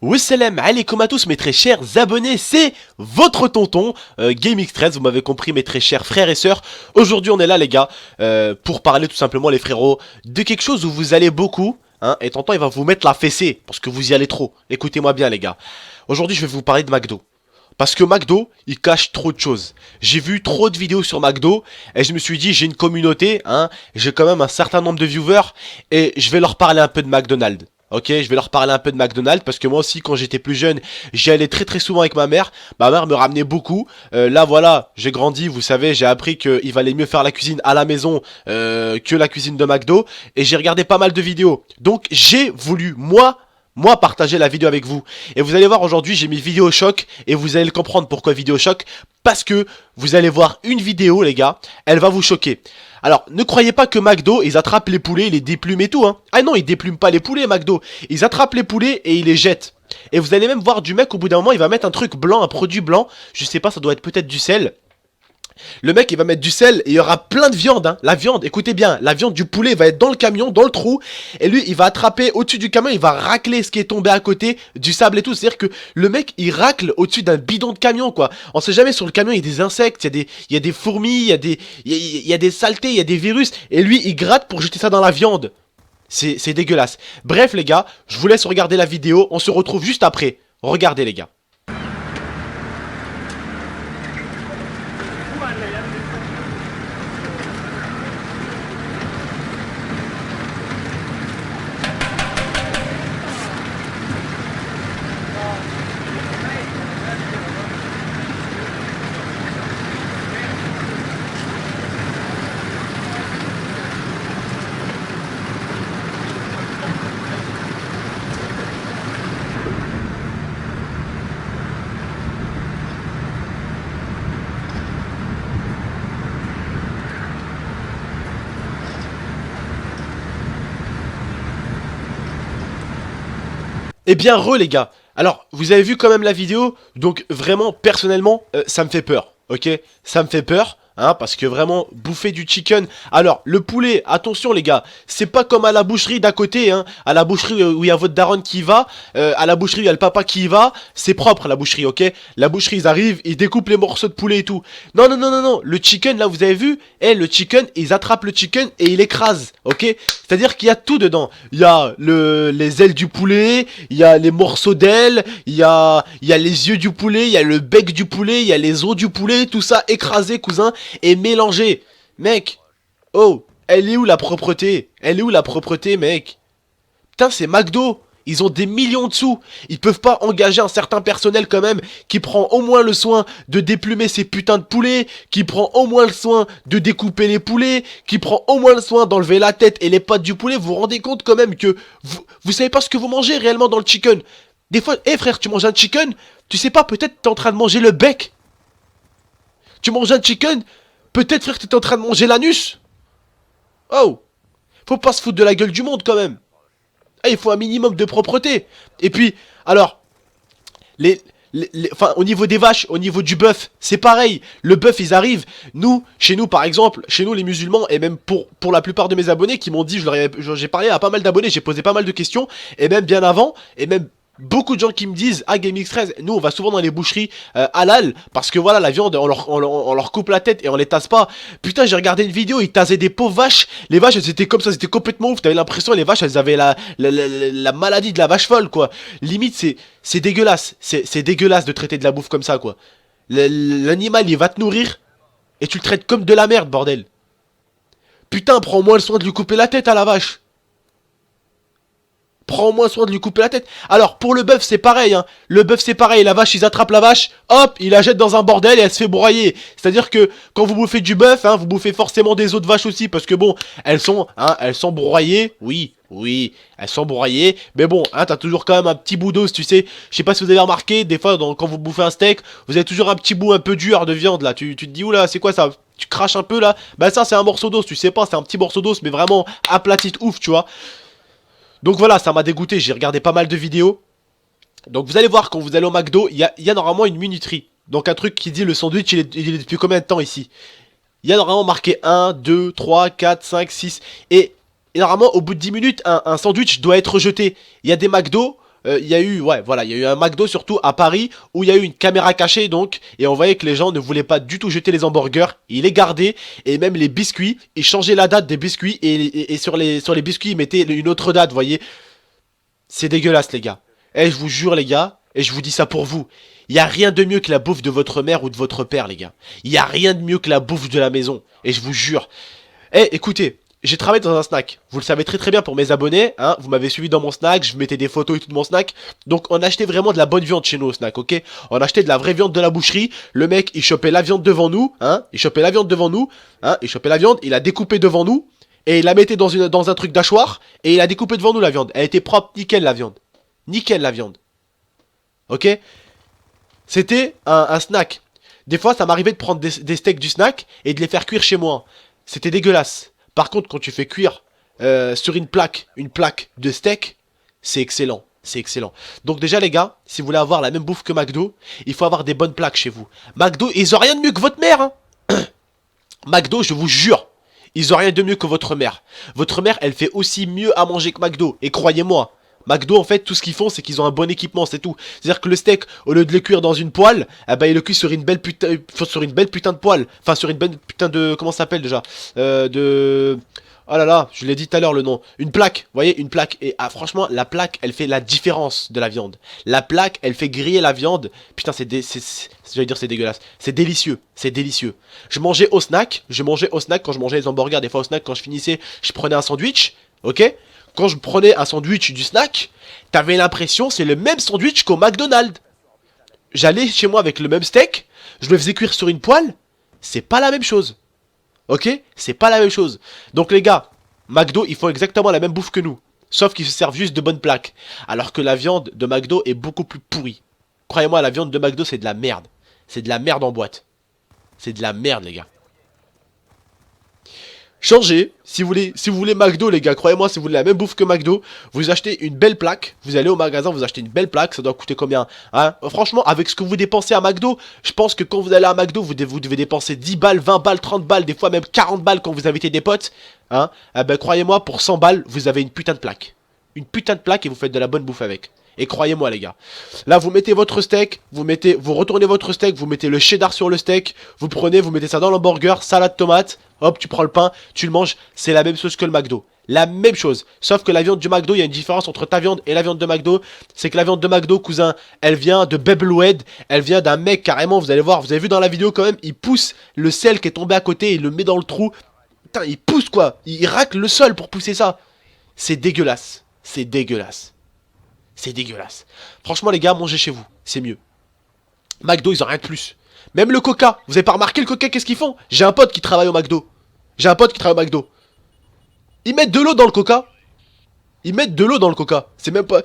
Wassalam alaikum à tous mes très chers abonnés, c'est votre tonton GameX13, vous m'avez compris mes très chers frères et sœurs. Aujourd'hui on est là les gars, pour parler tout simplement les frérots, de quelque chose où vous allez beaucoup, hein, et tonton il va vous mettre la fessée, parce que vous y allez trop. Écoutez-moi bien les gars, aujourd'hui je vais vous parler de McDo. Parce que McDo, il cache trop de choses. J'ai vu trop de vidéos sur McDo, et je me suis dit j'ai une communauté, hein, j'ai quand même un certain nombre de viewers, et je vais leur parler un peu de McDonald's. Ok, je vais leur parler un peu de McDonald's parce que moi aussi quand j'étais plus jeune, j'y allais très souvent avec ma mère. Ma mère me ramenait beaucoup. Là voilà, j'ai grandi, vous savez, j'ai appris qu'il valait mieux faire la cuisine à la maison que la cuisine de McDo. Et j'ai regardé pas mal de vidéos. Donc j'ai voulu moi partager la vidéo avec vous. Et vous allez voir aujourd'hui j'ai mis Vidéo Choc et vous allez le comprendre pourquoi Vidéo Choc. Parce que vous allez voir une vidéo les gars, elle va vous choquer. Alors, ne croyez pas que McDo, ils attrapent les poulets, ils les déplument et tout, hein. Ah non, ils déplument pas les poulets, McDo. Ils attrapent les poulets et ils les jettent. Et vous allez même voir du mec, au bout d'un moment, il va mettre un truc blanc, un produit blanc. Je sais pas, ça doit être peut-être du sel. Le mec, il va mettre du sel et il y aura plein de viande, hein. La viande, écoutez bien, la viande du poulet va être dans le camion, dans le trou. Et lui, il va attraper au-dessus du camion, il va racler ce qui est tombé à côté, du sable et tout. C'est-à-dire que le mec, il racle au-dessus d'un bidon de camion, quoi. On sait jamais, sur le camion, il y a des insectes, il y a des fourmis, il y a des saletés, il y a des virus. Et lui, il gratte pour jeter ça dans la viande. C'est dégueulasse. Bref, les gars, je vous laisse regarder la vidéo. On se retrouve juste après. Regardez, les gars. Eh bien les gars, alors vous avez vu quand même la vidéo, donc vraiment personnellement ça me fait peur, ok? Ça me fait peur, hein, parce que vraiment bouffer du chicken. Alors le poulet, attention les gars, c'est pas comme à la boucherie d'à côté, hein, à la boucherie où il y a votre daronne qui y va, à la boucherie où il y a le papa qui y va, c'est propre la boucherie, ok? La boucherie ils arrivent, ils découpent les morceaux de poulet et tout. Non, le chicken là vous avez vu, le chicken, ils attrapent le chicken et ils l'écrasent, ok? C'est-à-dire qu'il y a tout dedans. Il y a les ailes du poulet, il y a les morceaux d'ailes, il y a les yeux du poulet, il y a le bec du poulet, il y a les os du poulet, tout ça écrasé, cousin, et mélangé. Mec, oh, elle est où la propreté? Elle est où la propreté, mec? Putain, c'est McDo. Ils ont des millions de sous. Ils peuvent pas engager un certain personnel quand même qui prend au moins le soin de déplumer ces putains de poulets, qui prend au moins le soin de découper les poulets, qui prend au moins le soin d'enlever la tête et les pattes du poulet. Vous vous rendez compte quand même que vous savez pas ce que vous mangez réellement dans le chicken. Des fois, frère, tu manges un chicken, tu sais pas, peut-être t'es en train de manger le bec. Tu manges un chicken, peut-être frère t'es en train de manger l'anus. Oh, faut pas se foutre de la gueule du monde quand même. Ah, il faut un minimum de propreté. Et puis, alors, enfin, au niveau des vaches, au niveau du bœuf, c'est pareil. Le bœuf, ils arrivent. Nous, chez nous, par exemple, chez nous, les musulmans, et même pour la plupart de mes abonnés qui m'ont dit, j'ai parlé à pas mal d'abonnés, j'ai posé pas mal de questions, et même bien avant, et même beaucoup de gens qui me disent, ah, GameX13, nous, on va souvent dans les boucheries halal, parce que voilà, la viande, on leur coupe la tête et on les tasse pas. Putain, j'ai regardé une vidéo, ils tassaient des pauvres vaches. Les vaches, elles étaient comme ça, c'était complètement ouf. T'avais l'impression, les vaches, elles avaient la maladie de la vache folle, quoi. Limite, c'est dégueulasse. C'est dégueulasse de traiter de la bouffe comme ça, quoi. L'animal, il va te nourrir et tu le traites comme de la merde, bordel. Putain, prends au moins le soin de lui couper la tête à la vache. Prends au moins soin de lui couper la tête. Alors, pour le bœuf, c'est pareil, hein. Le bœuf, c'est pareil. La vache, ils attrapent la vache, hop, ils la jettent dans un bordel et elle se fait broyer. C'est-à-dire que quand vous bouffez du bœuf, hein, vous bouffez forcément des os de vache aussi. Parce que bon, elles sont broyées, oui. Oui, elles sont broyées, mais bon, hein, t'as toujours quand même un petit bout d'os, tu sais. Je sais pas si vous avez remarqué, des fois, quand vous bouffez un steak, vous avez toujours un petit bout un peu dur de viande, là. Tu te dis, oula, c'est quoi ça? Tu craches un peu, là. Bah ça, c'est un morceau d'os, tu sais pas, c'est un petit morceau d'os, mais vraiment aplati de ouf, tu vois. Donc voilà, ça m'a dégoûté, j'ai regardé pas mal de vidéos. Donc vous allez voir, quand vous allez au McDo, il y a normalement une minuterie. Donc un truc qui dit le sandwich, il est depuis combien de temps ici? Il y a normalement marqué 1, 2, 3, 4, 5, 6. Et normalement, au bout de 10 minutes, un sandwich doit être jeté. Il y a des McDo. Il y a eu, ouais, voilà, il y a eu un McDo surtout à Paris où il y a eu une caméra cachée donc, et on voyait que les gens ne voulaient pas du tout jeter les hamburgers, ils les gardaient, et même les biscuits, ils changeaient la date des biscuits, et sur les biscuits, ils mettaient une autre date, vous voyez. C'est dégueulasse, les gars. Et je vous jure, les gars, et je vous dis ça pour vous, il y a rien de mieux que la bouffe de votre mère ou de votre père, les gars. Il y a rien de mieux que la bouffe de la maison, et je vous jure. Eh, écoutez, j'ai travaillé dans un snack. Vous le savez très très bien pour mes abonnés, hein. Vous m'avez suivi dans mon snack, je mettais des photos et tout de mon snack. Donc on achetait vraiment de la bonne viande chez nous au snack, ok. On achetait de la vraie viande de la boucherie. Le mec, il chopait la viande devant nous, hein. Il chopait la viande devant nous, hein. Il chopait la viande, il la découpait devant nous. Et il la mettait dans un truc d'achoir. Et il a découpé devant nous la viande. Elle était propre, nickel la viande. Nickel la viande. Ok. C'était un snack. Des fois, ça m'arrivait de prendre des steaks du snack et de les faire cuire chez moi. C'était dégueulasse. Par contre, quand tu fais cuire sur une plaque de steak, c'est excellent. C'est excellent. Donc déjà, les gars, si vous voulez avoir la même bouffe que McDo, il faut avoir des bonnes plaques chez vous. McDo, ils ont rien de mieux que votre mère, hein. McDo, je vous jure, ils ont rien de mieux que votre mère. Votre mère, elle fait aussi mieux à manger que McDo. Et croyez-moi, McDo, en fait, tout ce qu'ils font, c'est qu'ils ont un bon équipement, c'est tout. C'est-à-dire que le steak, au lieu de le cuire dans une poêle, eh ben, ils le cuisent sur une belle putain de poêle. Enfin, sur une belle putain de... Comment ça s'appelle déjà de... Oh là là, je l'ai dit tout à l'heure le nom. Une plaque, vous voyez, une plaque. Et ah, franchement, la plaque, elle fait la différence de la viande. La plaque, elle fait griller la viande. Putain, j'allais dire c'est dégueulasse. C'est délicieux, c'est délicieux. Je mangeais au snack quand je mangeais les hamburgers. Des fois au snack, quand je finissais, je prenais un sandwich, ok. Quand je prenais un sandwich du snack, t'avais l'impression c'est le même sandwich qu'au McDonald's. J'allais chez moi avec le même steak, je le faisais cuire sur une poêle, c'est pas la même chose. Ok? C'est pas la même chose. Donc les gars, McDo, ils font exactement la même bouffe que nous. Sauf qu'ils se servent juste de bonnes plaques. Alors que la viande de McDo est beaucoup plus pourrie. Croyez-moi, la viande de McDo, c'est de la merde. C'est de la merde en boîte. C'est de la merde, les gars. Changez, si vous voulez McDo les gars, croyez-moi, si vous voulez la même bouffe que McDo, vous achetez une belle plaque, vous allez au magasin, vous achetez une belle plaque, ça doit coûter combien, hein? Franchement, avec ce que vous dépensez à McDo, je pense que quand vous allez à McDo, vous devez dépenser 10 balles, 20 balles, 30 balles, des fois même 40 balles quand vous invitez des potes, hein? Eh ben croyez-moi, pour 100 balles, vous avez une putain de plaque. Une putain de plaque et vous faites de la bonne bouffe avec. Et croyez-moi les gars, là vous mettez votre steak, vous retournez votre steak, vous mettez le cheddar sur le steak, vous mettez ça dans l'hamburger, salade tomate, hop tu prends le pain, tu le manges, c'est la même chose que le McDo. La même chose, sauf que la viande du McDo, il y a une différence entre ta viande et la viande de McDo, c'est que la viande de McDo, cousin, elle vient de Bebelwed, elle vient d'un mec carrément, vous allez voir, vous avez vu dans la vidéo quand même, il pousse le sel qui est tombé à côté, il le met dans le trou, putain il pousse quoi, il racle le sol pour pousser ça, c'est dégueulasse, c'est dégueulasse. C'est dégueulasse. Franchement, les gars, mangez chez vous. C'est mieux. McDo, ils ont rien de plus. Même le Coca. Vous avez pas remarqué le Coca, qu'est-ce qu'ils font? J'ai un pote qui travaille au McDo. J'ai un pote qui travaille au McDo. Ils mettent de l'eau dans le Coca. Ils mettent de l'eau dans le Coca. C'est même pas...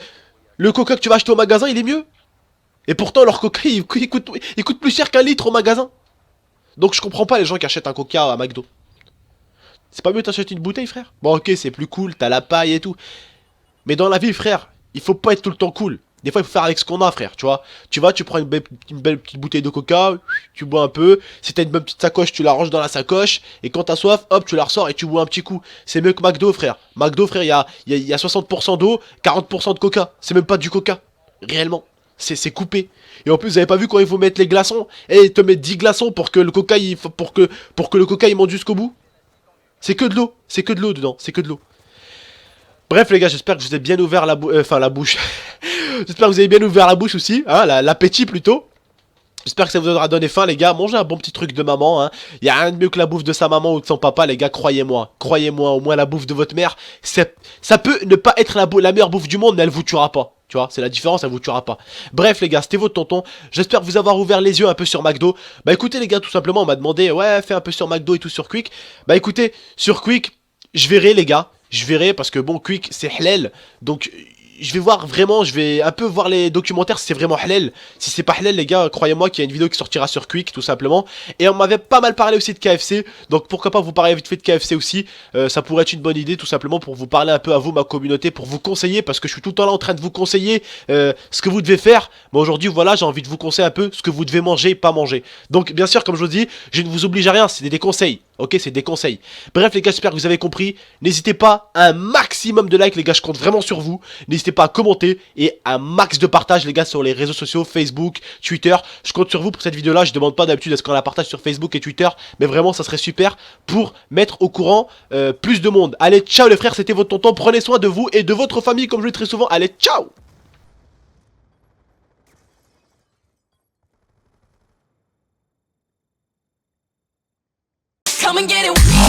Le Coca que tu vas acheter au magasin, il est mieux. Et pourtant, leur Coca, il coûte plus cher qu'un litre au magasin. Donc je comprends pas les gens qui achètent un Coca à McDo. C'est pas mieux t'acheter une bouteille, frère? Bon, ok, c'est plus cool, t'as la paille et tout. Mais dans la vie, frère, il faut pas être tout le temps cool. Des fois, il faut faire avec ce qu'on a, frère, tu vois. Tu prends une belle petite bouteille de coca, tu bois un peu. Si t'as une bonne petite sacoche, tu la ranges dans la sacoche. Et quand t'as soif, hop, tu la ressors et tu bois un petit coup. C'est mieux que McDo, frère. McDo, frère, il y a 60% d'eau, 40% de coca. C'est même pas du coca. Réellement. C'est coupé. Et en plus, vous avez pas vu quand il faut mettre les glaçons? Et ils te mettent 10 glaçons pour que le coca, pour que le coca, il monte jusqu'au bout. C'est que de l'eau. C'est que de l'eau dedans. C'est que de l'eau. Bref les gars, j'espère que je vous ai bien ouvert la bouche. J'espère que vous avez bien ouvert la bouche aussi, hein, l'appétit plutôt. J'espère que ça vous aura donné faim les gars. Mangez un bon petit truc de maman, hein. Y a rien de mieux que la bouffe de sa maman ou de son papa les gars, croyez-moi. Croyez-moi, au moins la bouffe de votre mère, ça peut ne pas être la meilleure bouffe du monde, mais elle vous tuera pas. Tu vois, c'est la différence, elle vous tuera pas. Bref les gars, c'était votre tonton. J'espère vous avoir ouvert les yeux un peu sur McDo. Bah écoutez les gars, tout simplement, on m'a demandé, ouais, fais un peu sur McDo et tout sur Quick. Bah écoutez, sur Quick, je verrai les gars. je verrai parce que bon, Quick c'est halal, donc je vais voir vraiment, je vais un peu voir les documentaires si c'est vraiment halal. Si c'est pas halal les gars, croyez-moi qu'il y a une vidéo qui sortira sur Quick tout simplement. Et on m'avait pas mal parlé aussi de KFC, donc pourquoi pas vous parler vite fait de KFC aussi. Ça pourrait être une bonne idée tout simplement pour vous parler un peu à vous, ma communauté, pour vous conseiller, parce que je suis tout le temps là en train de vous conseiller ce que vous devez faire. Mais aujourd'hui voilà, j'ai envie de vous conseiller un peu ce que vous devez manger et pas manger. Donc bien sûr comme je vous dis, je ne vous oblige à rien, c'est des conseils. Ok, c'est des conseils. Bref les gars, j'espère que vous avez compris. N'hésitez pas, un maximum de likes les gars, je compte vraiment sur vous. N'hésitez pas à commenter et un max de partage les gars sur les réseaux sociaux, Facebook, Twitter. Je compte sur vous pour cette vidéo là, je demande pas d'habitude à ce qu'on la partage sur Facebook et Twitter. Mais vraiment ça serait super pour mettre au courant plus de monde. Allez, ciao les frères, c'était votre tonton, prenez soin de vous et de votre famille comme je le dis très souvent. Allez, ciao. Come and get it.